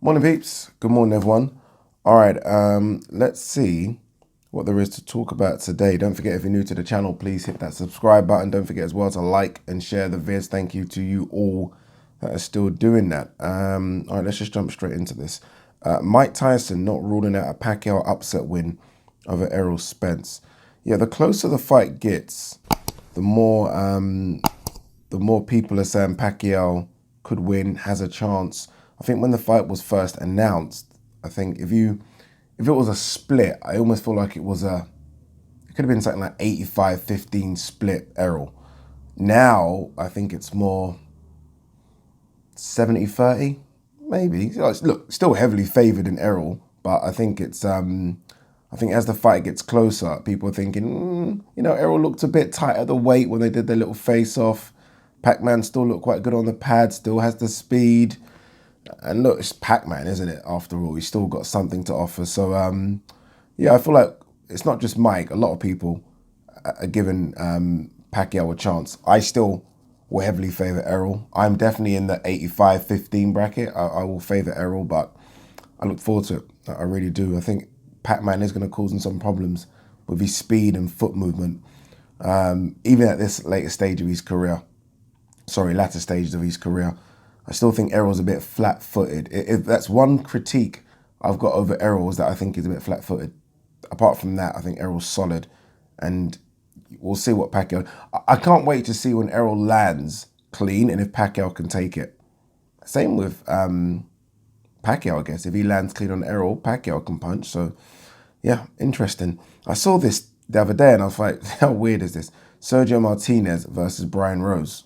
Morning, peeps. Good morning, everyone. All right, let's see what there is to talk about today. Don't forget, if you're new to the channel, please hit that subscribe button. Don't forget as well to like and share the vids. Thank you to you all that are still doing that. All right, let's just jump straight into this. Mike Tyson not ruling out a Pacquiao upset win over Errol Spence. Yeah, the closer the fight gets, the more people are saying Pacquiao could win, has a chance. I think when the fight was first announced, I think if it was a split, I almost feel like it could have been something like 85-15 split Errol. Now I think it's more 70-30, maybe. Look, still heavily favoured in Errol, but I think I think as the fight gets closer, people are thinking, Errol looked a bit tight at the weight when they did their little face-off. Pac-Man still looked quite good on the pad, still has the speed. And look, it's Pac-Man, isn't it? After all, he's still got something to offer. So, yeah, I feel like it's not just Mike. A lot of people are giving Pacquiao a chance. I still will heavily favour Errol. I'm definitely in the 85-15 bracket. I will favour Errol, but I look forward to it. I really do. I think Pac-Man is going to cause him some problems with his speed and foot movement, even at this later stage of his career. Latter stages of his career. I still think Errol's a bit flat-footed. If that's one critique I've got over Errol, is that I think he's a bit flat-footed. Apart from that, I think Errol's solid, and we'll see what Pacquiao. I can't wait to see when Errol lands clean and if Pacquiao can take it. Same with Pacquiao, I guess. If he lands clean on Errol, Pacquiao can punch. So, yeah, interesting. I saw this the other day and I was like, how weird is this? Sergio Martinez versus Brian Rose.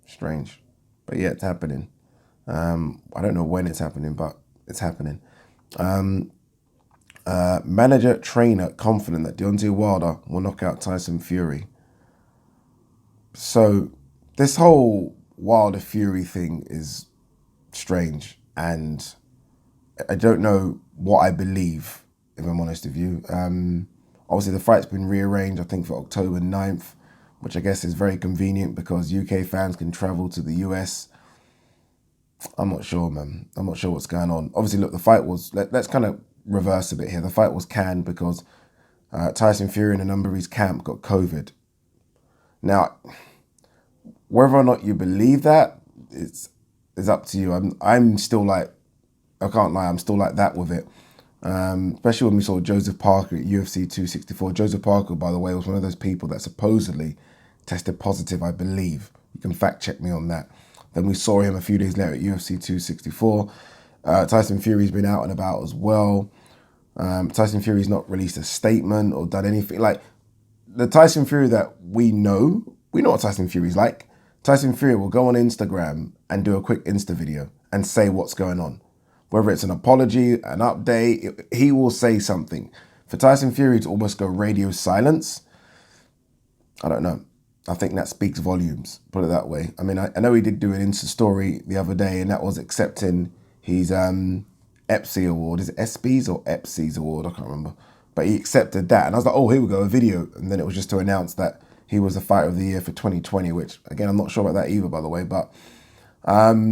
Strange. But yeah, it's happening. I don't know when it's happening, but it's happening. Manager, trainer, confident that Deontay Wilder will knock out Tyson Fury. So this whole Wilder Fury thing is strange, and I don't know what I believe, if I'm honest with you. Obviously, the fight's been rearranged, I think, for October 9th, which I guess is very convenient because UK fans can travel to the US. I'm not sure, man. I'm not sure what's going on. Obviously, look, the fight was, let's kind of reverse a bit here. The fight was canned because Tyson Fury and a number of his camp got COVID. Now, whether or not you believe that, is up to you. I'm still like, I can't lie, I'm still like that with it. Especially when we saw Joseph Parker at UFC 264. Joseph Parker, by the way, was one of those people that supposedly tested positive, I believe. You can fact check me on that. Then we saw him a few days later at UFC 264. Tyson Fury's been out and about as well. Tyson Fury's not released a statement or done anything. Like, the Tyson Fury that we know what Tyson Fury's like. Tyson Fury will go on Instagram and do a quick Insta video and say what's going on. Whether it's an apology, an update, he will say something. For Tyson Fury to almost go radio silence, I don't know. I think that speaks volumes, put it that way. I mean, I know he did do an Insta story the other day, and that was accepting his EPSI award. Is it ESPYs or EPSIs award? I can't remember. But he accepted that, and I was like, oh, here we go, a video. And then it was just to announce that he was the Fighter of the Year for 2020, which, again, I'm not sure about that either, by the way. But yeah,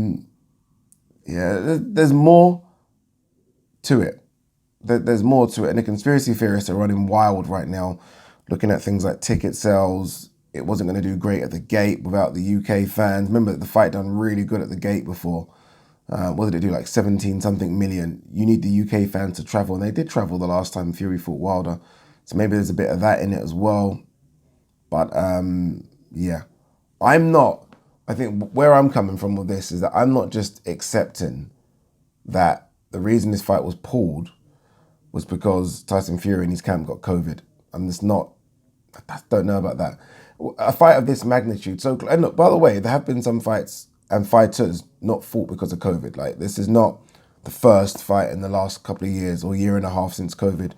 there's more to it. There's more to it. And the conspiracy theorists are running wild right now, looking at things like ticket sales. It wasn't going to do great at the gate without the UK fans. Remember, the fight done really good at the gate before. What did it do? Like 17-something million. You need the UK fans to travel. And they did travel the last time Fury fought Wilder. So maybe there's a bit of that in it as well. But yeah, I think where I'm coming from with this is that I'm not just accepting that the reason this fight was pulled was because Tyson Fury and his camp got COVID. I'm just not, I don't know about that. A fight of this magnitude. So, and look, by the way, there have been some fights and fighters not fought because of COVID. Like, this is not the first fight in the last couple of years or year and a half since COVID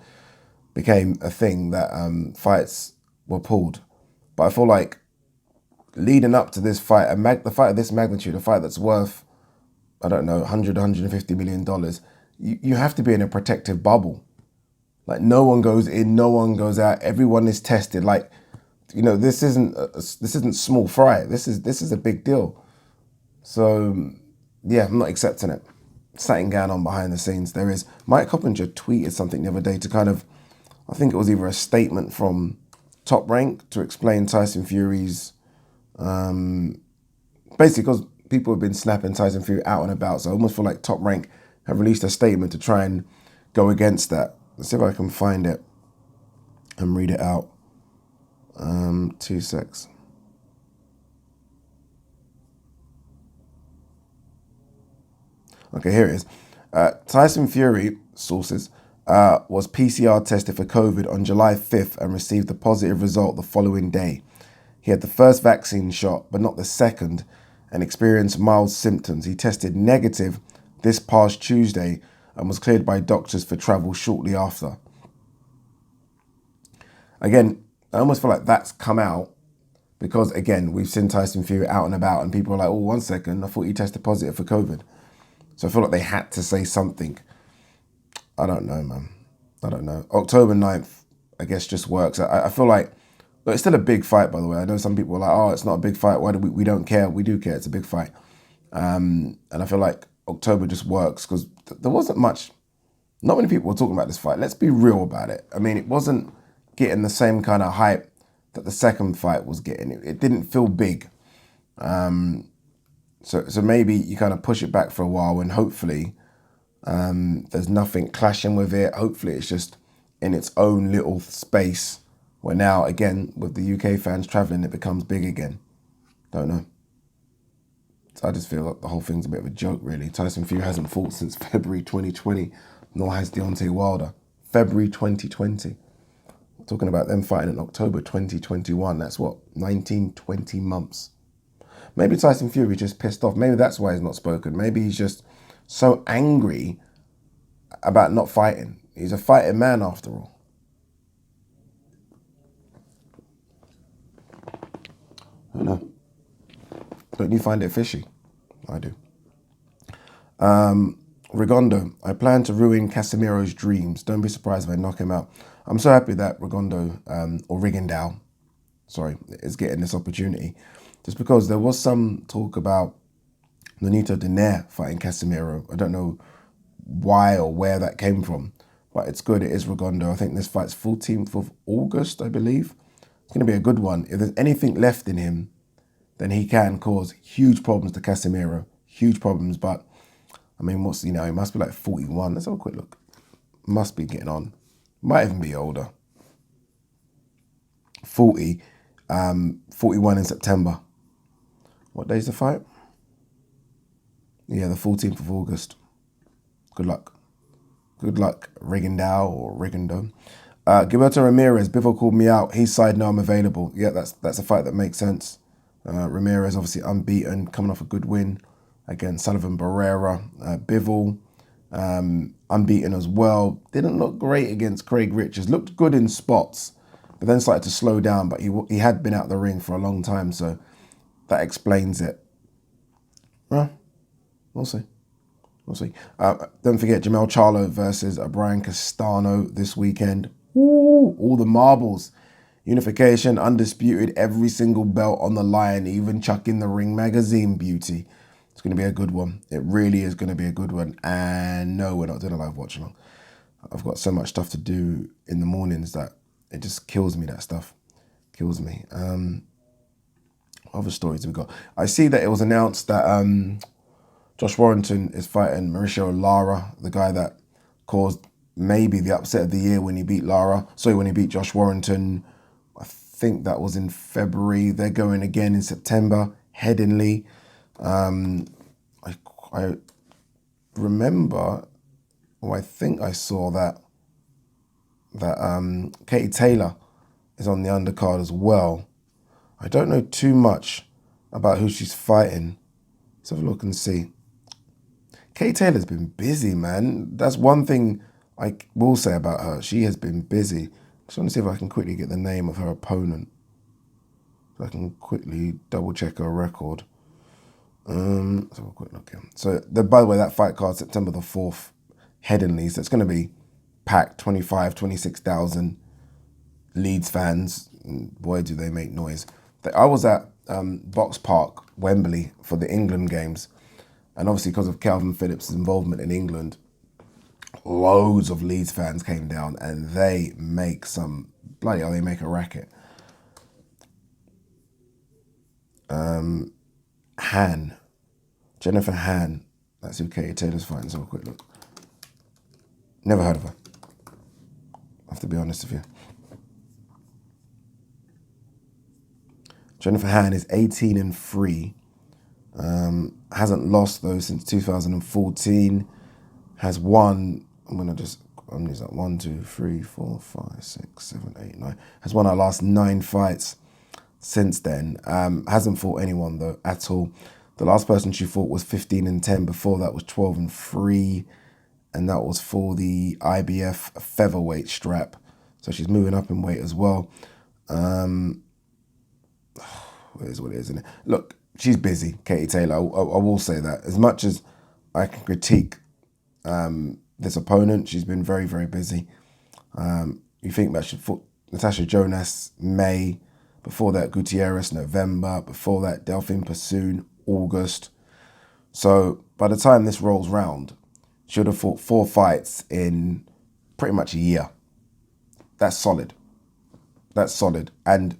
became a thing that fights were pulled. But I feel like leading up to this fight, the fight of this magnitude, a fight that's worth, I don't know, $150 million, you have to be in a protective bubble. Like, no one goes in, no one goes out, everyone is tested. Like, this isn't small fry. This is a big deal. So, yeah, I'm not accepting it. something going on behind the scenes. There is. Mike Coppinger tweeted something the other day to kind of, I think it was either a statement from Top Rank to explain Tyson Fury's, basically because people have been snapping Tyson Fury out and about. So I almost feel like Top Rank have released a statement to try and go against that. Let's see if I can find it and read it out. 2 secs. Okay, here it is. Tyson Fury, sources, was PCR tested for COVID on July 5th and received a positive result the following day. He had the first vaccine shot, but not the second, and experienced mild symptoms. He tested negative this past Tuesday and was cleared by doctors for travel shortly after. Again, I almost feel like that's come out because, again, we've seen Tyson Fury out and about and people are like, oh, 1 second, I thought he tested positive for COVID. So I feel like they had to say something. I don't know, man. I don't know. October 9th, I guess, just works. I feel like, but it's still a big fight, by the way. I know some people are like, oh, it's not a big fight. Why do we don't care? We do care. It's a big fight. And I feel like October just works because there wasn't much, not many people were talking about this fight. Let's be real about it. I mean, it wasn't getting the same kind of hype that the second fight was getting. It didn't feel big. So maybe you kind of push it back for a while and hopefully there's nothing clashing with it. Hopefully it's just in its own little space where now, again, with the UK fans travelling, it becomes big again. Don't know. So I just feel like the whole thing's a bit of a joke, really. Tyson Fury hasn't fought since February 2020, nor has Deontay Wilder. February 2020. We're talking about them fighting in October 2021. That's what, 19, 20 months. Maybe Tyson Fury just pissed off. Maybe that's why he's not spoken. Maybe he's just so angry about not fighting. He's a fighting man after all. I don't know. Don't you find it fishy? I do. Regondo, I plan to ruin Casemiro's dreams. Don't be surprised if I knock him out. I'm so happy that Regondo, or Rigondeaux, is getting this opportunity. Just because there was some talk about Nonito Donaire fighting Casemiro. I don't know why or where that came from, but it's good. It is Regondo. I think this fight's 14th of August, I believe. It's going to be a good one. If there's anything left in him, then he can cause huge problems to Casemiro. Huge problems, but I mean, he must be like 41. Let's have a quick look. Must be getting on. Might even be older. 40. 41 in September. What day's the fight? Yeah, the 14th of August. Good luck. Good luck, Rigondeaux or Rigondo. Gilberto Ramirez, Bivol called me out. He said, no, I'm available. Yeah, that's a fight that makes sense. Ramirez, obviously unbeaten, coming off a good win against Sullivan Barrera. Bivol, unbeaten as well. Didn't look great against Craig Richards. Looked good in spots, but then started to slow down. But he had been out the ring for a long time, so that explains it. Well, we'll see. We'll see. Don't forget Jamel Charlo versus Brian Castano this weekend. Ooh, all the marbles. Unification, undisputed, every single belt on the line, even chucking the Ring Magazine beauty. It's going to be a good one. It really is going to be a good one. And no, we're not doing a live watch along. I've got so much stuff to do in the mornings that it just kills me, that stuff. Kills me. Other stories we got. I see that it was announced that Josh Warrington is fighting Mauricio Lara, the guy that caused maybe the upset of the year when he beat when he beat Josh Warrington. I think that was in February. They're going again in September. Headingley. I remember, or I think I saw that Katie Taylor is on the undercard as well. I don't know too much about who she's fighting. Let's have a look and see. Katie Taylor's been busy, man. That's one thing I will say about her. She has been busy. Just want to see if I can quickly get the name of her opponent. So I can quickly double check her record. Let's have a quick look here. So, by the way, that fight card, September the 4th, Headingley. So it's going to be packed, 26,000 Leeds fans. Boy, do they make noise. I was at Box Park, Wembley, for the England games. And obviously because of Calvin Phillips' involvement in England, loads of Leeds fans came down and they make some, bloody hell, they make a racket. Han, Jennifer Han, that's who Katie Taylor's fighting. So a quick look. Never heard of her. I have to be honest with you. Jennifer Han is 18-3. Hasn't lost though since 2014. Has won. I'm use that 1, 2, 3, 4, 5, 6, 7, 8, 9. Has won our last 9 fights since then. Hasn't fought anyone though at all. The last person she fought was 15-10. Before that was 12-3, and that was for the IBF featherweight strap. So she's moving up in weight as well. It is what it is, isn't it? Look, she's busy, Katie Taylor. I will say that. As much as I can critique this opponent, she's been very, very busy. You think that she fought Natasha Jonas May, before that Gutierrez November, before that Delphine Pursoon August. So by the time this rolls round, she would have fought 4 fights in pretty much a year. That's solid. That's solid. And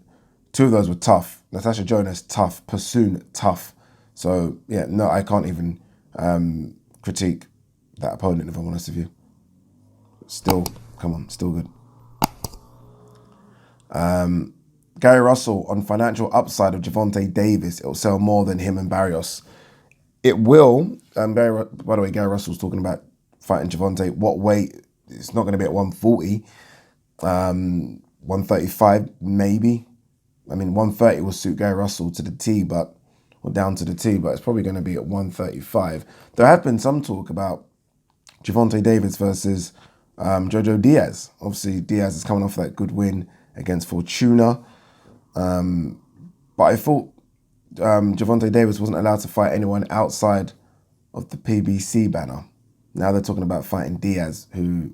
2 of those were tough. Natasha Jonas, tough. Pursoon, tough. So, yeah, no, I can't even critique that opponent, if I'm honest with you. Still, come on, still good. Gary Russell, on financial upside of Gervonta Davis, it'll sell more than him and Barrios. It will. By the way, Gary Russell's talking about fighting Gervonta. What weight? It's not going to be at 140. 135, maybe. I mean, 130 will suit Gary Russell to the T, or down to the T, but it's probably going to be at 135. There have been some talk about Gervonta Davis versus Jojo Diaz. Obviously, Diaz is coming off that good win against Fortuna. But I thought Gervonta Davis wasn't allowed to fight anyone outside of the PBC banner. Now they're talking about fighting Diaz, who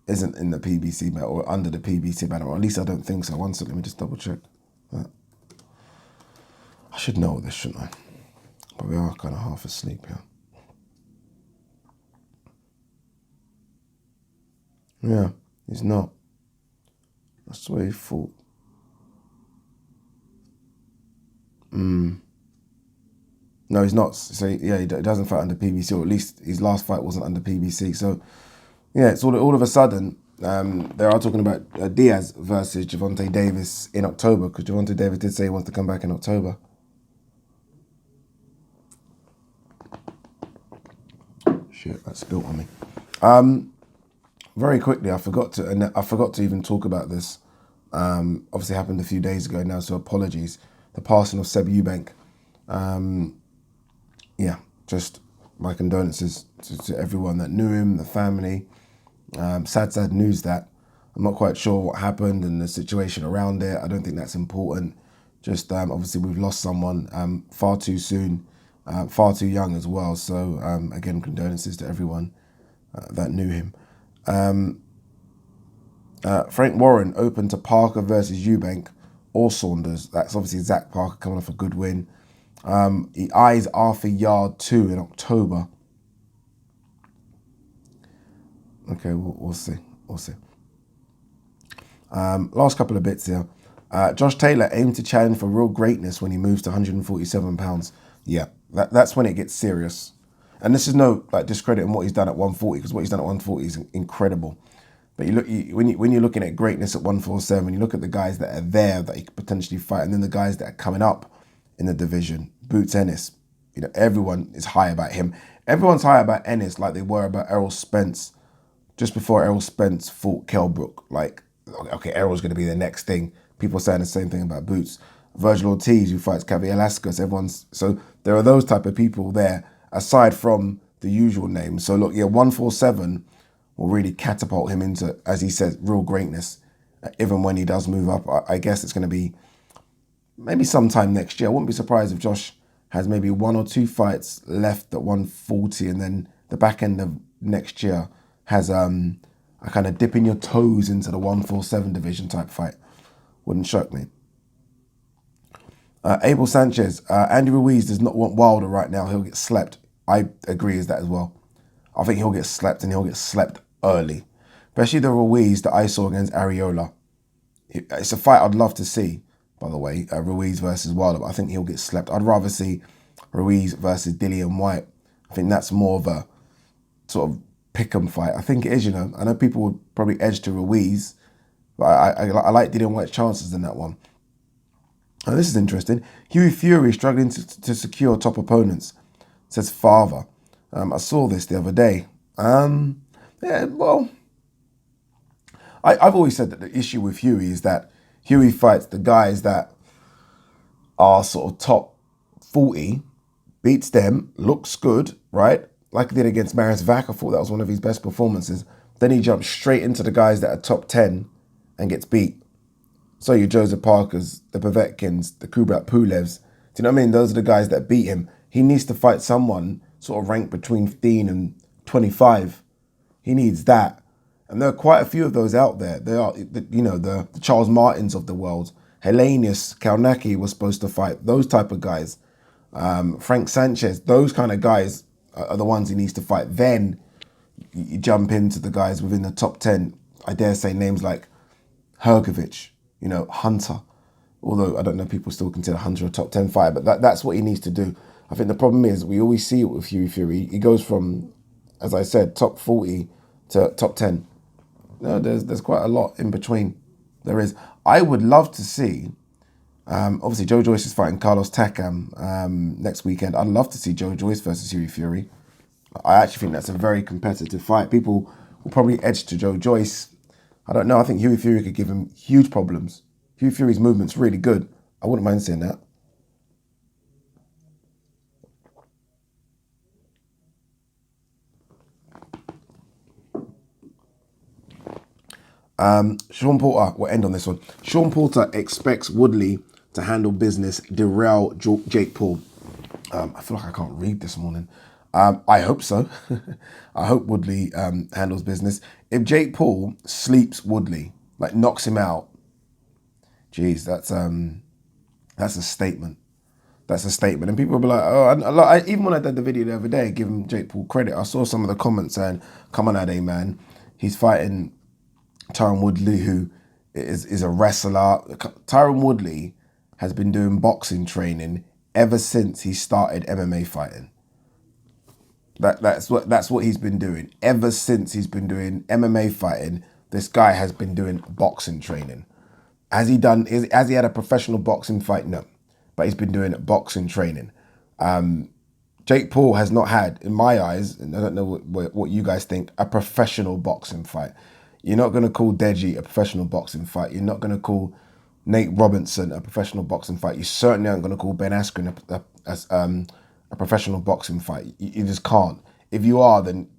isn't in the PBC banner or under the PBC banner, or at least I don't think so. One second, let me just double check that. I should know this, shouldn't I? But we are kind of half asleep here. Yeah, he's not. That's the way he fought. No, he's not. So yeah, he doesn't fight under PBC, or at least his last fight wasn't under PBC. So yeah, it's all of a sudden they are talking about Diaz versus Gervonta Davis in October, because Gervonta Davis did say he wants to come back in October. Shit, that spilled on me. Very quickly, I forgot to even talk about this. Obviously happened a few days ago now, so apologies. The passing of Seb Eubank. Yeah, just my condolences to everyone that knew him, the family. Sad news that. I'm not quite sure what happened and the situation around it. I don't think that's important. Just obviously we've lost someone far too soon, far too young as well. So again, condolences to everyone that knew him. Frank Warren open to Parker versus Eubank or Saunders. That's obviously Zach Parker coming off a good win. He eyes Arthur Yard 2 in October. Okay, we'll see. We'll see. Last couple of bits here. Josh Taylor aimed to challenge for real greatness when he moves to 147 pounds. Yeah, that's when it gets serious. And this is no discrediting what he's done at 140, because what he's done at 140 is incredible. But when you're looking at greatness at 147, you look at the guys that are there that he could potentially fight, and then the guys that are coming up in the division. Boots Ennis, everyone is high about him. Everyone's high about Ennis like they were about Errol Spence just before Errol Spence fought Kell Brook. Like, okay, Errol's going to be the next thing. People are saying the same thing about Boots. Virgil Ortiz, who fights Cavi Velasquez, so there are those type of people there, aside from the usual names. So look, yeah, 147 will really catapult him into, as he says, real greatness. Even when he does move up, I guess it's going to be maybe sometime next year. I wouldn't be surprised if Josh has maybe 1 or 2 fights left at 140, and then the back end of next year has a kind of dipping your toes into the 147 division type fight. Wouldn't shock me. Abel Sanchez, Andy Ruiz does not want Wilder right now. He'll get slept. I agree with that as well. I think he'll get slept, and he'll get slept early. Especially the Ruiz that I saw against Areola. It's a fight I'd love to see, by the way, Ruiz versus Wilder, but I think he'll get slept. I'd rather see Ruiz versus Dillian White. I think that's more of a sort of pick-em fight. I think it is, you know. I know people would probably edge to Ruiz, but I like Dillian White's chances in that one. Oh, this is interesting. Hughie Fury struggling to secure top opponents, says Father. I saw this the other day. Yeah, well, I've always said that the issue with Hughie is that Hughie fights the guys that are sort of top 40, beats them, looks good, right? Like he did against Maris Vac. I thought that was one of his best performances. Then he jumps straight into the guys that are top 10 and gets beat. So your Joseph Parkers, the Povetkins, the Kubrat Pulevs. Do you know what I mean? Those are the guys that beat him. He needs to fight someone sort of ranked between 15 and 25. He needs that. And there are quite a few of those out there. There are, you know, the Charles Martins of the world. Helenius Kalnaki was supposed to fight. Those type of guys. Frank Sanchez. Those kind of guys are the ones he needs to fight. Then you jump into the guys within the top 10. I dare say names like Hergovich, you know, Hunter. Although I don't know if people still consider Hunter a top 10 fighter, but that's what he needs to do. I think the problem is we always see it with Hughie Fury. He goes from, as I said, top 40 to top 10. No, there's quite a lot in between. There is. I would love to see, obviously Joe Joyce is fighting Carlos Takam next weekend. I'd love to see Joe Joyce versus Hughie Fury. I actually think that's a very competitive fight. People will probably edge to Joe Joyce. I don't know. I think Hughie Fury could give him huge problems. Hughie Fury's movement's really good. I wouldn't mind seeing that. Sean Porter, we'll end on this one. Sean Porter expects Woodley to handle business, derail Jake Paul. I feel like I can't read this morning. I hope so. I hope Woodley handles business. If Jake Paul sleeps Woodley, like knocks him out, geez, that's a statement. That's a statement. And people will be like, oh, even when I did the video the other day, giving Jake Paul credit, I saw some of the comments saying, come on, Ade, man. He's fighting Tyron Woodley, who is a wrestler. Tyron Woodley has been doing boxing training ever since he started MMA fighting. That's what he's been doing. Ever since he's been doing MMA fighting, this guy has been doing boxing training. Has he had a professional boxing fight? No. But he's been doing boxing training. Jake Paul has not had, in my eyes, and I don't know what you guys think, a professional boxing fight. You're not going to call Deji a professional boxing fight. You're not going to call Nate Robinson a professional boxing fight. You certainly aren't going to call Ben Askren a professional boxing fight. You just can't. If you are, then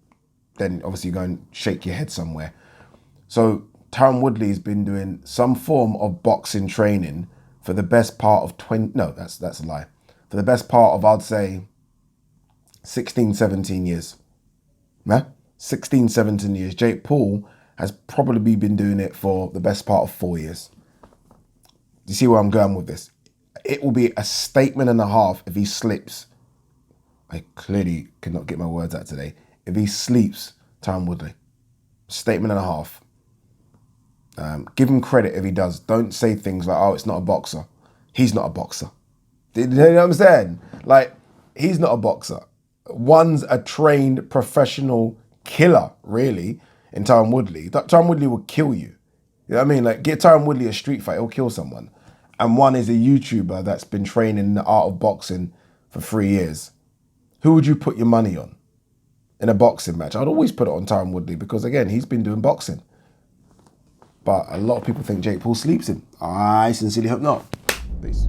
obviously you go and shake your head somewhere. So Tyron Woodley's been doing some form of boxing training for the best part of 20... No, that's a lie. For the best part of, I'd say, 16, 17 years. Yeah? 16, 17 years. Jake Paul has probably been doing it for the best part of 4 years. Do you see where I'm going with this? It will be a statement and a half if he slips. I clearly cannot get my words out today. If he sleeps Tyron Woodley. Statement and a half. Give him credit if he does. Don't say things like, oh, it's not a boxer. He's not a boxer. You know what I'm saying? Like, he's not a boxer. One's a trained professional killer, really, in Tyron Woodley. Tyron Woodley will kill you. You know what I mean? Like, get Tyron Woodley a street fight, he'll kill someone. And one is a YouTuber that's been training in the art of boxing for 3 years. Who would you put your money on in a boxing match? I'd always put it on Tyron Woodley because, again, he's been doing boxing. But a lot of people think Jake Paul sleeps him. I sincerely hope not. Peace.